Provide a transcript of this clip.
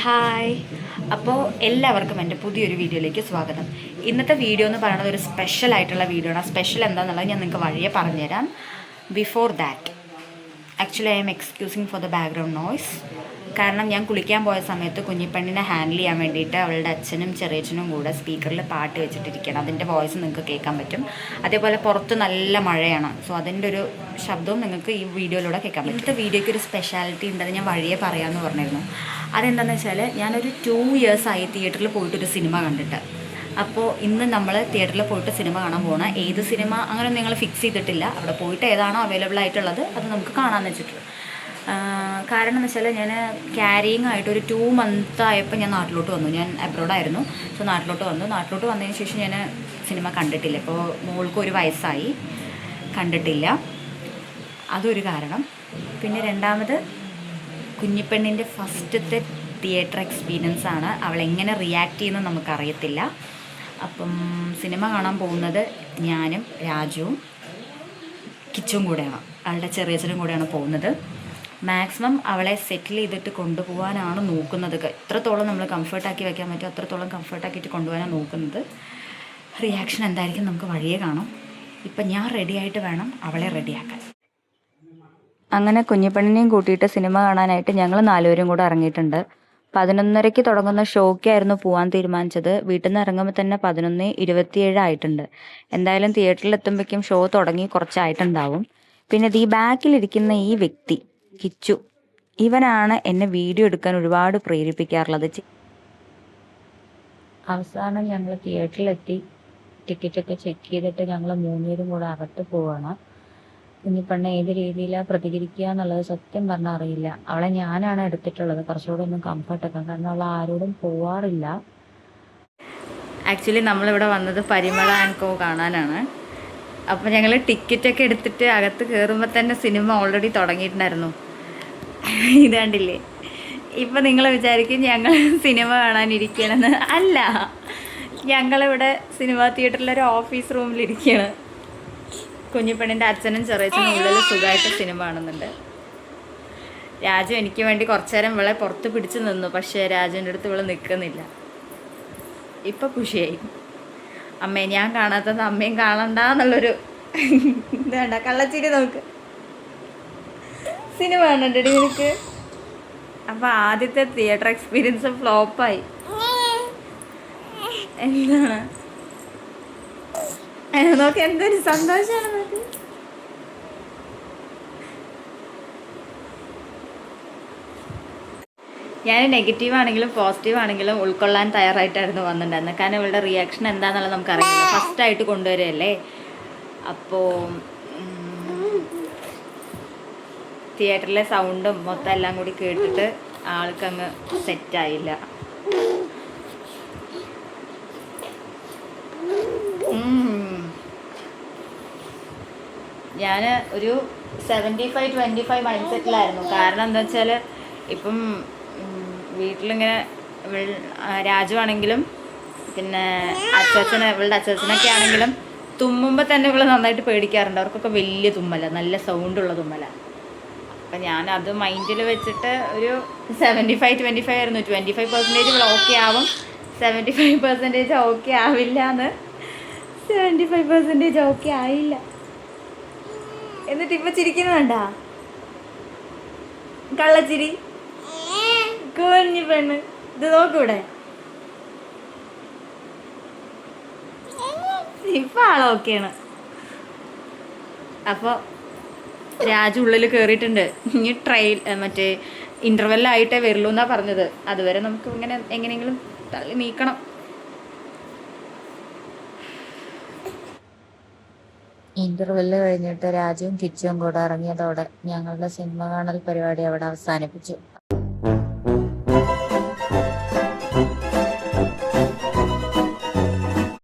Hi. അപ്പോൾ എല്ലാവർക്കും എൻ്റെ പുതിയൊരു വീഡിയോയിലേക്ക് സ്വാഗതം. ഇന്നത്തെ വീഡിയോ എന്ന് പറയുന്നത് ഒരു സ്പെഷ്യൽ ആയിട്ടുള്ള വീഡിയോ ആണ്. സ്പെഷ്യൽ എന്താണെന്നുള്ളത് ഞാൻ നിങ്ങൾക്ക് വഴിയെ പറഞ്ഞുതരാം. Before that actually I'm excusing for the background noise. കാരണം ഞാൻ കുളിക്കാൻ പോയ സമയത്ത് കുഞ്ഞിപ്പെണ്ണിനെ ഹാൻഡിൽ ചെയ്യാൻ വേണ്ടിയിട്ട് അവളുടെ അച്ഛനും ചെറിയച്ഛനും കൂടെ സ്പീക്കറിൽ പാട്ട് വെച്ചിട്ടിരിക്കണം. അതിൻ്റെ വോയിസ് നിങ്ങൾക്ക് കേൾക്കാൻ പറ്റും. അതേപോലെ പുറത്ത് നല്ല മഴയാണ്. സോ അതിൻ്റെ ഒരു ശബ്ദവും നിങ്ങൾക്ക് ഈ വീഡിയോയിലൂടെ കേൾക്കാൻ പറ്റും. ഇന്നത്തെ വീഡിയോയ്ക്ക് ഒരു സ്പെഷ്യാലിറ്റി ഉണ്ടെന്ന് ഞാൻ വഴിയെ പറയാമെന്ന് പറഞ്ഞിരുന്നു. അതെന്താണെന്ന് വെച്ചാൽ ഞാനൊരു 2 years ആയി തിയേറ്ററിൽ പോയിട്ടൊരു സിനിമ കണ്ടിട്ട്. അപ്പോൾ ഇന്ന് നമ്മൾ തിയേറ്ററിൽ പോയിട്ട് സിനിമ കാണാൻ പോകണം. ഏത് സിനിമ അങ്ങനെ നിങ്ങൾ ഫിക്സ് ചെയ്തിട്ടില്ല. അവിടെ പോയിട്ട് ഏതാണോ അവൈലബിൾ ആയിട്ടുള്ളത് അത് നമുക്ക് കാണാമെന്ന് വെച്ചിട്ടുള്ളൂ. കാരണം എന്ന് വെച്ചാൽ ഞാൻ ക്യാരിയിങ് ആയിട്ട് ഒരു 2 months ആയപ്പോൾ ഞാൻ നാട്ടിലോട്ട് വന്നു. ഞാൻ അബ്രോഡായിരുന്നു. സോ നാട്ടിലോട്ട് വന്നതിന് ശേഷം ഞാൻ സിനിമ കണ്ടിട്ടില്ല. ഇപ്പോൾ മോൾക്ക് 1 വയസ്സായി, കണ്ടിട്ടില്ല. അതൊരു കാരണം. പിന്നെ രണ്ടാമത് കുഞ്ഞിപ്പെണ്ണിൻ്റെ ഫസ്റ്റത്തെ തിയേറ്റർ എക്സ്പീരിയൻസ് ആണ്. അവളെങ്ങനെ റിയാക്ട് ചെയ്യുന്നത് നമുക്കറിയത്തില്ല. അപ്പം സിനിമ കാണാൻ പോകുന്നത് ഞാനും രാജുവും കിച്ചും കൂടെയാണ്, അവളുടെ ചെറിയച്ഛനും കൂടെയാണ് പോകുന്നത്. മാക്സിമം അവളെ സെറ്റിൽ ചെയ്തിട്ട് കൊണ്ടുപോകാനാണ് നോക്കുന്നത്. എത്രത്തോളം നമ്മൾ കംഫർട്ടാക്കി വയ്ക്കാൻ പറ്റും അത്രത്തോളം കംഫർട്ടാക്കിയിട്ട് കൊണ്ടുപോകാനാണ് നോക്കുന്നത്. റിയാക്ഷൻ എന്തായിരിക്കും നമുക്ക് വഴിയേ കാണാം. ഇപ്പം ഞാൻ റെഡിയായിട്ട് വേണം അവളെ റെഡിയാക്കാൻ. അങ്ങനെ കുഞ്ഞിപ്പെണ്ണിനെയും കൂട്ടിയിട്ട് സിനിമ കാണാനായിട്ട് ഞങ്ങൾ 4 പേരും കൂടെ ഇറങ്ങിയിട്ടുണ്ട്. 11:30 തുടങ്ങുന്ന ഷോയ്ക്കായിരുന്നു പോകാൻ തീരുമാനിച്ചത്. വീട്ടിൽ നിന്ന് ഇറങ്ങുമ്പോൾ തന്നെ 11:27 ആയിട്ടുണ്ട്. എന്തായാലും തിയേറ്ററിൽ എത്തുമ്പോഴേക്കും ഷോ തുടങ്ങി കുറച്ചായിട്ടുണ്ടാവും. പിന്നെ ഈ ബാക്കിലിരിക്കുന്ന ഈ വ്യക്തി കിച്ചു, ഇവനാണ് എന്നെ വീഡിയോ എടുക്കാൻ ഒരുപാട് പ്രേരിപ്പിക്കാറുള്ളത്. അവസാനം ഞങ്ങൾ തിയേറ്ററിലെത്തി. ടിക്കറ്റൊക്കെ ചെക്ക് ചെയ്തിട്ട് ഞങ്ങൾ 3 പേരും കൂടെ അകത്ത് പോവാണ്. കുഞ്ഞിപ്പെണ്ണ ഏത് രീതിയിലാണ് പ്രതികരിക്കുക എന്നുള്ളത് സത്യം പറഞ്ഞാൽ അറിയില്ല. അവളെ ഞാനാണ് എടുത്തിട്ടുള്ളത് കുറച്ചുകൂടെ ഒന്ന് കംഫർട്ടൊക്കെ, കാരണം അവൾ ആരോടും പോവാറില്ല. ആക്ച്വലി നമ്മളിവിടെ വന്നത് പരിമള ആൻഡ് കോ കാണാനാണ്. അപ്പോൾ ഞങ്ങൾ ടിക്കറ്റൊക്കെ എടുത്തിട്ട് അകത്ത് കയറുമ്പോൾ തന്നെ സിനിമ ഓൾറെഡി തുടങ്ങിയിട്ടുണ്ടായിരുന്നു. ഇത് കണ്ടില്ലേ? ഇപ്പം നിങ്ങൾ വിചാരിക്കും ഞങ്ങൾ സിനിമ കാണാനിരിക്കുകയാണെന്ന്. അല്ല, ഞങ്ങളിവിടെ സിനിമാ തിയേറ്ററിലൊരു ഓഫീസ് റൂമിലിരിക്കുകയാണ്. കുഞ്ഞിപ്പെണ്ണിൻ്റെ അച്ഛനും ചെറിയച്ഛനും ഉള്ളിൽ സുഖമായിട്ട് സിനിമ കാണുന്നുണ്ട്. രാജു എനിക്ക് വേണ്ടി കുറച്ചു നേരം ഇവളെ പുറത്ത് പിടിച്ച് നിന്നു. പക്ഷേ രാജുവിൻ്റെ അടുത്ത് ഇവള് നിൽക്കുന്നില്ല. ഇപ്പം ಖುಷಿയായി. അമ്മേ ഞാൻ കാണാത്തത് അമ്മയും കാണണ്ടെന്നുള്ളൊരു ഇത് വേണ്ട. കള്ളച്ചിരി നോക്ക്. സിനിമ കാണണ്ടടി നിനക്ക്. അപ്പം ആദ്യത്തെ തിയേറ്റർ എക്സ്പീരിയൻസ് ഫ്ലോപ്പായി. എന്താണ് നോക്ക്, എന്തൊരു സന്തോഷമാണ് നോക്ക്. ഞാൻ നെഗറ്റീവ് ആണെങ്കിലും പോസിറ്റീവ് ആണെങ്കിലും ഉൾക്കൊള്ളാൻ തയ്യാറായിട്ടായിരുന്നു വന്നിട്ടുണ്ടായിരുന്നത്. കാരണം ഇവളുടെ റിയാക്ഷൻ എന്താണെന്നുള്ളത് നമുക്കറിയില്ല. ഫസ്റ്റായിട്ട് കൊണ്ടുവരികയല്ലേ. അപ്പോൾ തിയേറ്ററിലെ സൗണ്ടും മൊത്തം എല്ലാം കൂടി കേട്ടിട്ട് ആൾക്കങ്ങ് സെറ്റായില്ല. ഞാൻ ഒരു 75-25 മൈൻഡ് സെറ്റിലായിരുന്നു. കാരണം എന്താ വെച്ചാൽ ഇപ്പം വീട്ടിലിങ്ങനെ രാജു ആണെങ്കിലും പിന്നെ ഇവളുടെ അച്ഛനൊക്കെ ആണെങ്കിലും തുമ്മുമ്പോൾ തന്നെ ഇവള് നന്നായിട്ട് പേടിക്കാറുണ്ട്. അവർക്കൊക്കെ വലിയ തുമ്മല, നല്ല സൗണ്ടുള്ള തുമ്മല. അപ്പം ഞാൻ അത് മൈൻഡിൽ വെച്ചിട്ട് ഒരു 75-25 ആയിരുന്നു. 25% ഇവൾ ഓക്കെ ആവും, 75% ഓക്കെ ആവില്ല എന്ന്. 75% ഓക്കെ ആയില്ല. എന്നിട്ട് ഇപ്പം ചിരിക്കുന്നു വേണ്ട, കള്ളച്ചിരി. കുഞ്ഞി പെണ്ണ് ഇത് നോക്കൂടെ. ഇപ്പം ആളോക്കെയാണ്. അപ്പോൾ രാജു ഉള്ളിൽ കയറിയിട്ടുണ്ട്. ഇനി മറ്റേ ഇൻ്റർവെല്ലായിട്ടേ വരുള്ളൂ എന്നാണ് പറഞ്ഞത്. അതുവരെ നമുക്ക് ഇങ്ങനെ എങ്ങനെയെങ്കിലും തള്ളി നീക്കണം. ഇന്റർവെല്ല് കഴിഞ്ഞിട്ട് രാജുവും കിച്ചുവും കൂടെ ഇറങ്ങിയതോടെ ഞങ്ങളുടെ സിനിമ കാണൽ പരിപാടി അവിടെ അവസാനിപ്പിച്ചു.